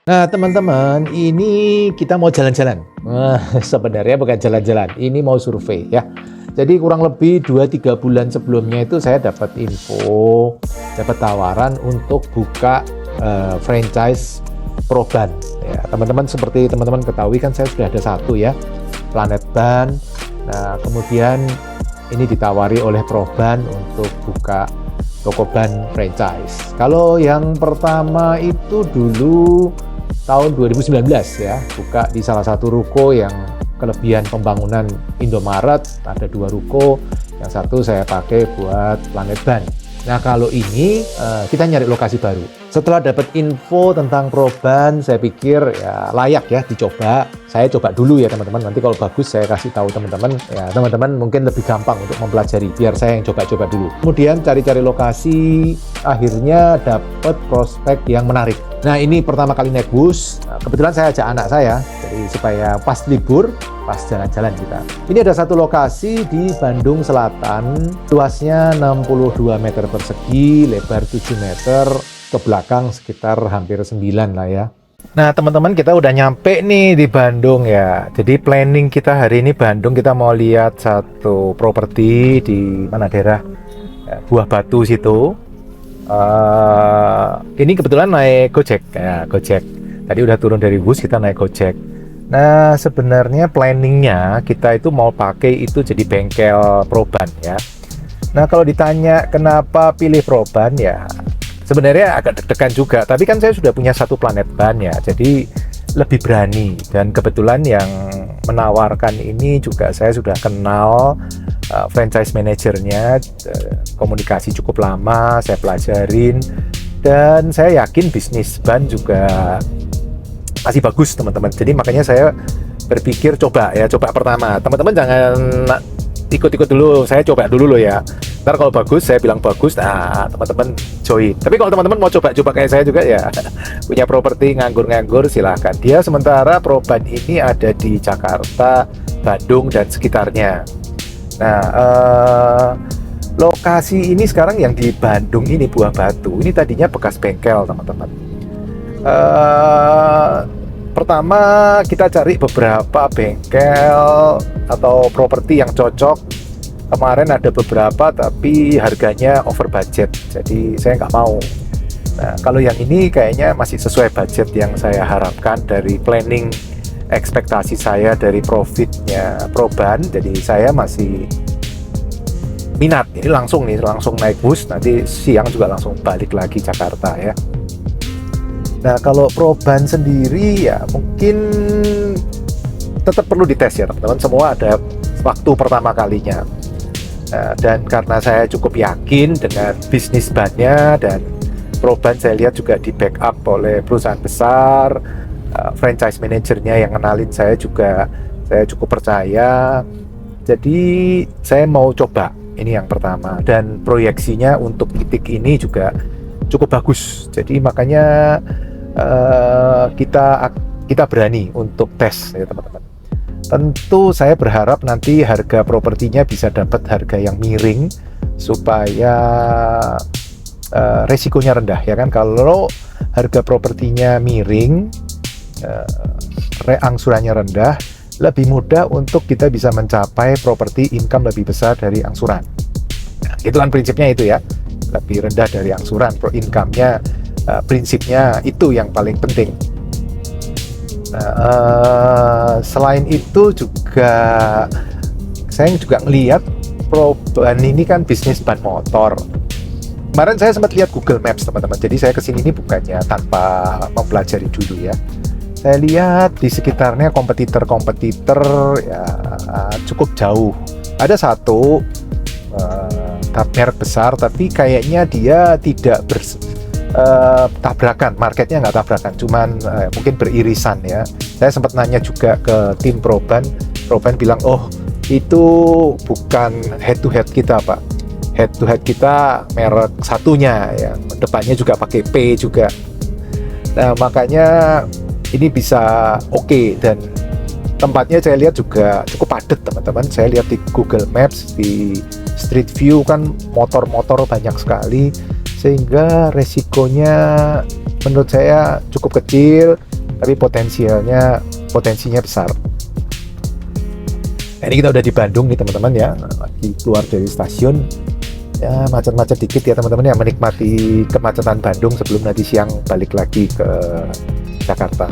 Nah, teman-teman, ini kita mau jalan-jalan. Sebenarnya bukan jalan-jalan, ini mau survei ya. Jadi kurang lebih 2-3 bulan sebelumnya itu saya dapat info, dapat tawaran untuk buka franchise Proban. Ya, teman-teman seperti teman-teman ketahui kan saya sudah ada satu ya, Planet Ban. Nah, kemudian ini ditawari oleh Proban untuk buka toko ban franchise. Kalau yang pertama itu dulu tahun 2019 ya, buka di salah satu ruko yang kelebihan pembangunan Indomaret, ada 2 ruko, yang satu saya pakai buat Planet Ban. Nah, kalau ini kita nyari lokasi baru. Setelah dapat info tentang Proban, saya pikir ya layak ya dicoba. Saya coba dulu ya teman-teman, nanti kalau bagus saya kasih tahu teman-teman. Ya teman-teman mungkin lebih gampang untuk mempelajari, biar saya yang coba-coba dulu. Kemudian cari-cari lokasi, akhirnya dapat prospek yang menarik. Nah, ini pertama kali naik bus. Nah, kebetulan saya ajak anak saya, jadi supaya pas libur, pas jalan-jalan kita. Ini ada satu lokasi di Bandung Selatan, luasnya 62 meter persegi, lebar 7 meter, ke belakang sekitar hampir 9 lah ya. Nah, teman-teman, kita udah nyampe nih di Bandung ya. Jadi planning kita hari ini Bandung, kita mau lihat satu properti di mana daerah ya, Buah Batu situ. Ini kebetulan naik Gojek ya, Gojek. Tadi udah turun dari bus, kita naik Gojek. Nah, sebenarnya planningnya kita itu mau pakai itu jadi bengkel Proban ya. Nah, kalau ditanya kenapa pilih Proban ya, sebenarnya agak deg-degan juga. Tapi kan saya sudah punya satu Planet Ban ya, jadi lebih berani. Dan kebetulan yang menawarkan ini juga saya sudah kenal franchise manajernya, komunikasi cukup lama, saya pelajarin. Dan saya yakin bisnis ban juga masih bagus teman-teman. Jadi makanya saya berpikir coba pertama. Teman-teman jangan ikut-ikut dulu, saya coba dulu loh ya. Ntar kalau bagus saya bilang bagus, nah teman-teman join. Tapi kalau teman-teman mau coba-coba kayak saya juga ya, punya properti nganggur-nganggur silahkan. Dia sementara Proban ini ada di Jakarta, Bandung dan sekitarnya. Nah, lokasi ini sekarang yang di Bandung ini Buah Batu, ini tadinya bekas bengkel teman-teman. Pertama kita cari beberapa bengkel atau properti yang cocok. Kemarin ada beberapa tapi harganya over budget, jadi saya nggak mau. Nah, kalau yang ini kayaknya masih sesuai budget yang saya harapkan dari planning ekspektasi saya dari profitnya Proban, jadi saya masih minat. Ini langsung naik bus, nanti siang juga langsung balik lagi Jakarta ya. Nah, kalau Proban sendiri ya mungkin tetap perlu dites ya teman-teman, semua ada waktu pertama kalinya. Dan karena saya cukup yakin dengan bisnis bannya dan Proban saya lihat juga di backup oleh perusahaan besar, franchise manajernya yang kenalin saya juga saya cukup percaya. Jadi saya mau coba ini yang pertama, dan proyeksinya untuk titik ini juga cukup bagus. Jadi makanya kita berani untuk tes ya teman-teman. Tentu saya berharap nanti harga propertinya bisa dapat harga yang miring supaya resikonya rendah ya kan. Kalau harga propertinya miring, angsurannya rendah, lebih mudah untuk kita bisa mencapai properti income lebih besar dari angsuran. Nah, itu kan prinsipnya itu ya, lebih rendah dari angsuran, pro income-nya prinsipnya itu yang paling penting. Nah, selain itu juga saya juga ngelihat Proban ini kan bisnis ban motor. Kemarin saya sempat lihat Google Maps teman-teman, jadi saya kesini ini bukannya tanpa mempelajari dulu ya. Saya lihat di sekitarnya kompetitor ya cukup jauh. Ada satu merek besar, tapi kayaknya dia tidak tabrakan, marketnya nggak tabrakan, cuman mungkin beririsan ya. Saya sempat nanya juga ke tim Proban bilang, oh itu bukan head to head kita pak, head to head kita merek satunya ya, depannya juga pakai P juga. Nah makanya ini bisa oke, dan tempatnya saya lihat juga cukup padat teman-teman. Saya lihat di Google Maps, di Street View kan motor-motor banyak sekali, sehingga resikonya menurut saya cukup kecil. tapi potensinya besar. Nah, ini kita udah di Bandung nih teman-teman ya, lagi keluar dari stasiun ya, macet-macet dikit ya teman-teman ya, menikmati kemacetan Bandung sebelum nanti siang balik lagi ke Jakarta.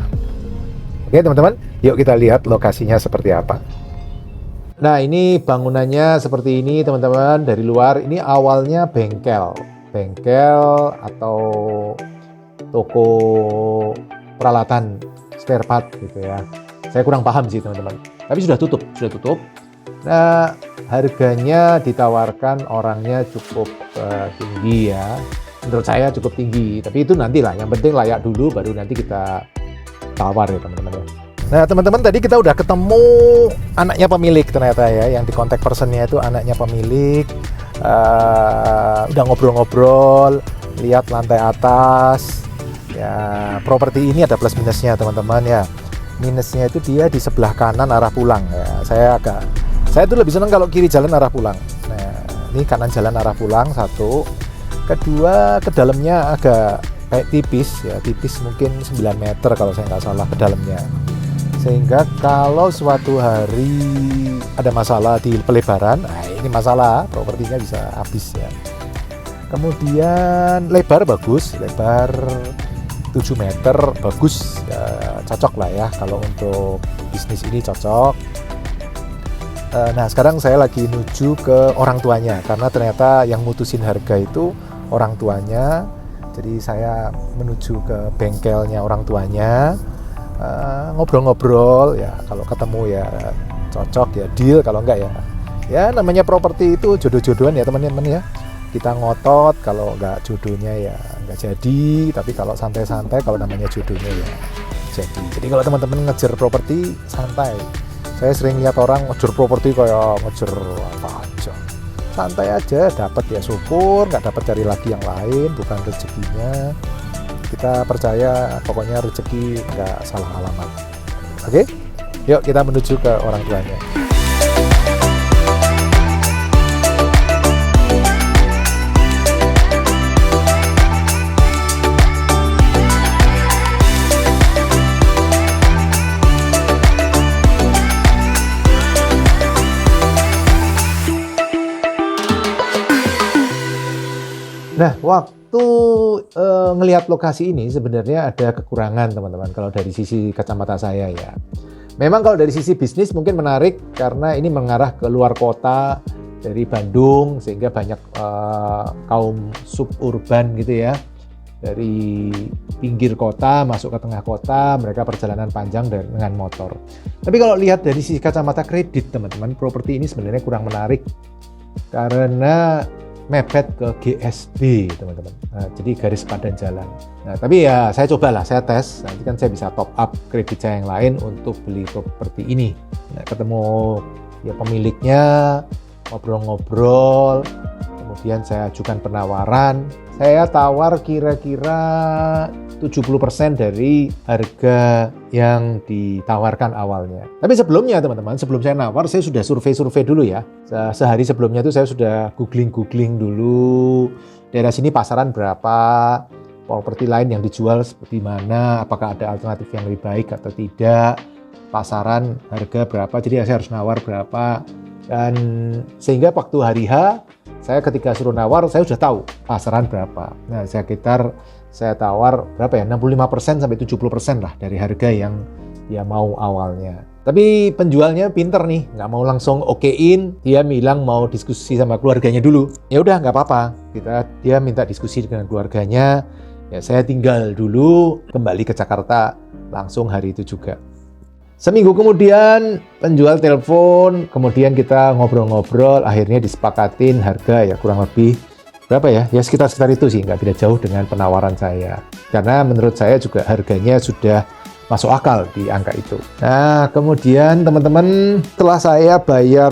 Oke teman-teman, yuk kita lihat lokasinya seperti apa. Nah, ini bangunannya seperti ini teman-teman dari luar. Ini awalnya bengkel atau toko peralatan spare part gitu ya. Saya kurang paham sih teman-teman. Tapi sudah tutup. Nah, harganya ditawarkan orangnya cukup tinggi ya. Menurut saya cukup tinggi. Tapi itu nantilah. Yang penting layak dulu, baru nanti kita tawar ya teman-teman ya. Nah teman-teman, tadi kita udah ketemu anaknya pemilik ternyata ya. Yang di contact personnya itu anaknya pemilik. Udah ngobrol-ngobrol, lihat lantai atas. Ya, properti ini ada plus minusnya teman-teman ya. Minusnya itu dia di sebelah kanan arah pulang ya. Saya tuh lebih senang kalau kiri jalan arah pulang. Nah, ini kanan jalan arah pulang satu. Kedua, ke dalamnya agak kayak tipis ya, tipis mungkin 9 meter kalau saya nggak salah ke dalamnya. Sehingga kalau suatu hari ada masalah di pelebaran, nah ini masalah, propertinya bisa habis ya. Kemudian lebar bagus, lebar 7 meter bagus ya, cocok lah ya kalau untuk bisnis ini cocok. Nah sekarang saya lagi menuju ke orang tuanya karena ternyata yang mutusin harga itu orang tuanya. Jadi saya menuju ke bengkelnya orang tuanya, ngobrol-ngobrol ya, kalau ketemu ya cocok ya deal, kalau enggak ya namanya properti itu jodoh-jodohan ya teman-teman ya. Kita ngotot, kalau nggak jodohnya ya nggak jadi, tapi kalau santai-santai, kalau namanya jodohnya ya jadi. Jadi kalau teman-teman ngejar properti santai. Saya sering lihat orang ngejar properti kayak ngejar apa aja. Santai aja, dapat ya syukur, nggak dapat cari lagi yang lain, bukan rezekinya. Kita percaya pokoknya rezeki nggak salah alamat. Oke, yuk kita menuju ke orang tuanya. Nah, waktu ngelihat lokasi ini sebenarnya ada kekurangan teman-teman kalau dari sisi kacamata saya ya. Memang kalau dari sisi bisnis mungkin menarik karena ini mengarah ke luar kota dari Bandung, sehingga banyak kaum suburban gitu ya. Dari pinggir kota masuk ke tengah kota, mereka perjalanan panjang dengan motor. Tapi kalau lihat dari sisi kacamata kredit teman-teman, properti ini sebenarnya kurang menarik karena mepet ke GSB teman-teman. Nah, jadi garis padan jalan. Nah, tapi ya saya cobalah, saya tes. Nanti kan saya bisa top up kredit saya yang lain untuk beli properti ini. Nah, ketemu ya pemiliknya, ngobrol-ngobrol. Kemudian saya ajukan penawaran. Saya tawar kira-kira 70% dari harga yang ditawarkan awalnya. Tapi sebelumnya teman-teman, sebelum saya nawar, saya sudah survei-survei dulu ya. Sehari sebelumnya itu saya sudah googling dulu. Daerah sini pasaran berapa, properti lain yang dijual seperti mana, apakah ada alternatif yang lebih baik atau tidak, pasaran harga berapa, jadi saya harus nawar berapa. Dan sehingga waktu hari H, saya ketika suruh nawar, saya sudah tahu pasaran berapa. Nah, saya tawar berapa ya, 65% sampai 70% lah dari harga yang dia mau awalnya. Tapi penjualnya pinter nih, nggak mau langsung okein, dia bilang mau diskusi sama keluarganya dulu. Ya udah nggak apa-apa, dia minta diskusi dengan keluarganya. Ya saya tinggal dulu, kembali ke Jakarta langsung hari itu juga. Seminggu kemudian penjual telepon, kemudian kita ngobrol-ngobrol, akhirnya disepakatin harga ya kurang lebih berapa ya? Ya sekitar itu sih, nggak beda jauh dengan penawaran saya. Karena menurut saya juga harganya sudah masuk akal di angka itu. Nah, kemudian teman-teman, setelah saya bayar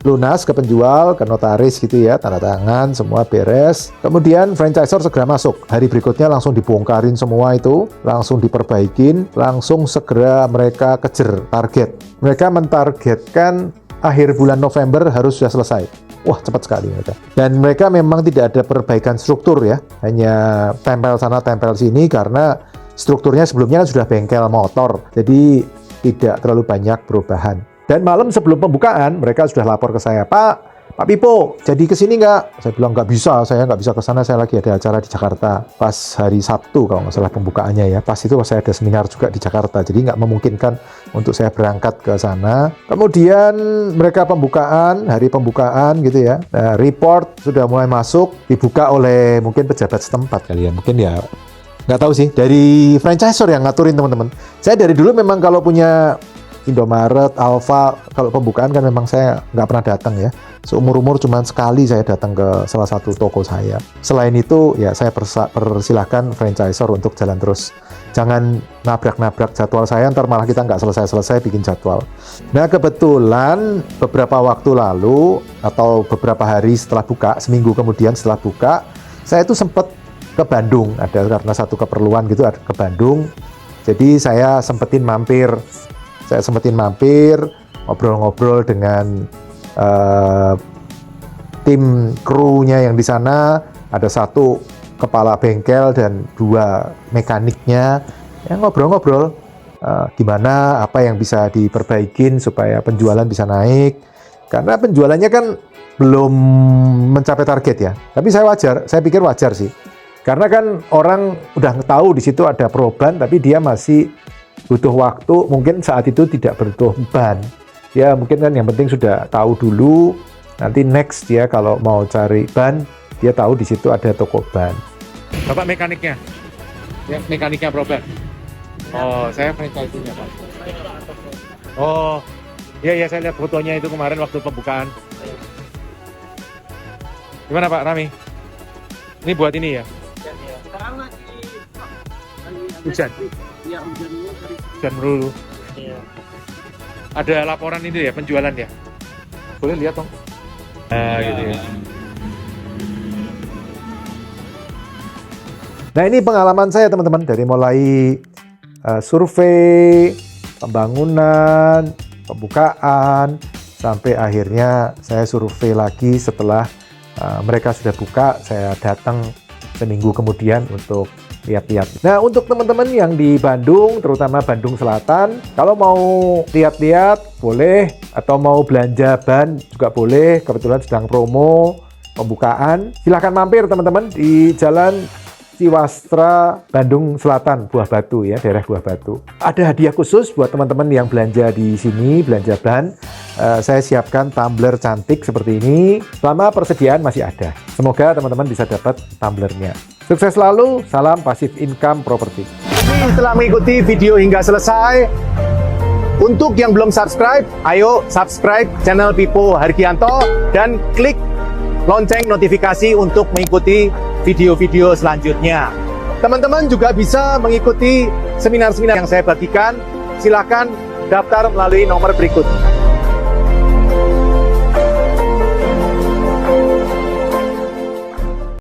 lunas ke penjual, ke notaris gitu ya, tanda tangan, semua beres. Kemudian franchisor segera masuk. Hari berikutnya langsung dibongkarin semua itu, langsung diperbaikin, langsung segera mereka kejar target. Mereka mentargetkan akhir bulan November harus sudah selesai. Wah, cepat sekali mereka. Dan mereka memang tidak ada perbaikan struktur ya, hanya tempel sana tempel sini karena strukturnya sebelumnya kan sudah bengkel motor, jadi tidak terlalu banyak perubahan. Dan malam sebelum pembukaan, mereka sudah lapor ke saya, Pak Pipo, jadi kesini nggak? Saya bilang nggak bisa, saya nggak bisa ke sana, saya lagi ada acara di Jakarta. Pas hari Sabtu kalau nggak salah pembukaannya ya, pas itu saya ada seminar juga di Jakarta, jadi nggak memungkinkan untuk saya berangkat ke sana. Kemudian mereka hari pembukaan gitu ya, report sudah mulai masuk, dibuka oleh mungkin pejabat setempat kali ya, mungkin ya nggak tahu sih, dari franchisor yang ngaturin teman-teman. Saya dari dulu memang kalau punya Indomaret, Alfa, kalau pembukaan kan memang saya nggak pernah datang ya. Seumur-umur cuma sekali saya datang ke salah satu toko saya. Selain itu ya saya persilahkan franchisor untuk jalan terus. Jangan nabrak-nabrak jadwal saya, ntar malah kita nggak selesai-selesai bikin jadwal. Nah kebetulan beberapa waktu lalu atau beberapa hari setelah buka, seminggu kemudian setelah buka, saya itu sempat ke Bandung. Ada karena satu keperluan gitu ke Bandung. Jadi saya sempetin mampir ngobrol-ngobrol dengan tim krunya yang di sana. Ada satu kepala bengkel dan 2 mekaniknya, ya ngobrol-ngobrol gimana, apa yang bisa diperbaikin supaya penjualan bisa naik, karena penjualannya kan belum mencapai target ya. Tapi saya pikir wajar sih, karena kan orang udah tahu di situ ada Proban, tapi dia masih butuh waktu, mungkin saat itu tidak butuh ban. Ya mungkin kan yang penting sudah tahu dulu, nanti next dia kalau mau cari ban, dia tahu di situ ada toko ban. Bapak mekaniknya? Ya, mekaniknya Proban. Oh, saya franchise-nya, Pak. Oh, iya saya lihat fotonya itu kemarin waktu pembukaan. Gimana Pak Rami? Ini buat ini ya? Sekarang lagi hujan. Ya Hujan melulu. Iya. Ada laporan itu ya, penjualan ya? Boleh lihat dong. Gitu ya. Nah ini pengalaman saya teman-teman, dari mulai survei, pembangunan, pembukaan, sampai akhirnya saya survei lagi setelah mereka sudah buka, saya datang seminggu kemudian untuk lihat-lihat. Nah, untuk teman-teman yang di Bandung, terutama Bandung Selatan, kalau mau lihat-lihat boleh, atau mau belanja ban juga boleh, kebetulan sedang promo pembukaan. Silahkan mampir teman-teman di Jalan Ciwastra, Bandung Selatan, Buah Batu ya, daerah Buah Batu. Ada hadiah khusus buat teman-teman yang belanja di sini, belanja ban. Saya siapkan tumbler cantik seperti ini, selama persediaan masih ada. Semoga teman-teman bisa dapat tumblernya. Sukses selalu, salam Passive Income Property. Setelah mengikuti video hingga selesai, untuk yang belum subscribe, ayo subscribe channel Pipo Hargianto dan klik lonceng notifikasi untuk mengikuti video-video selanjutnya. Teman-teman juga bisa mengikuti seminar-seminar yang saya bagikan. Silakan daftar melalui nomor berikut.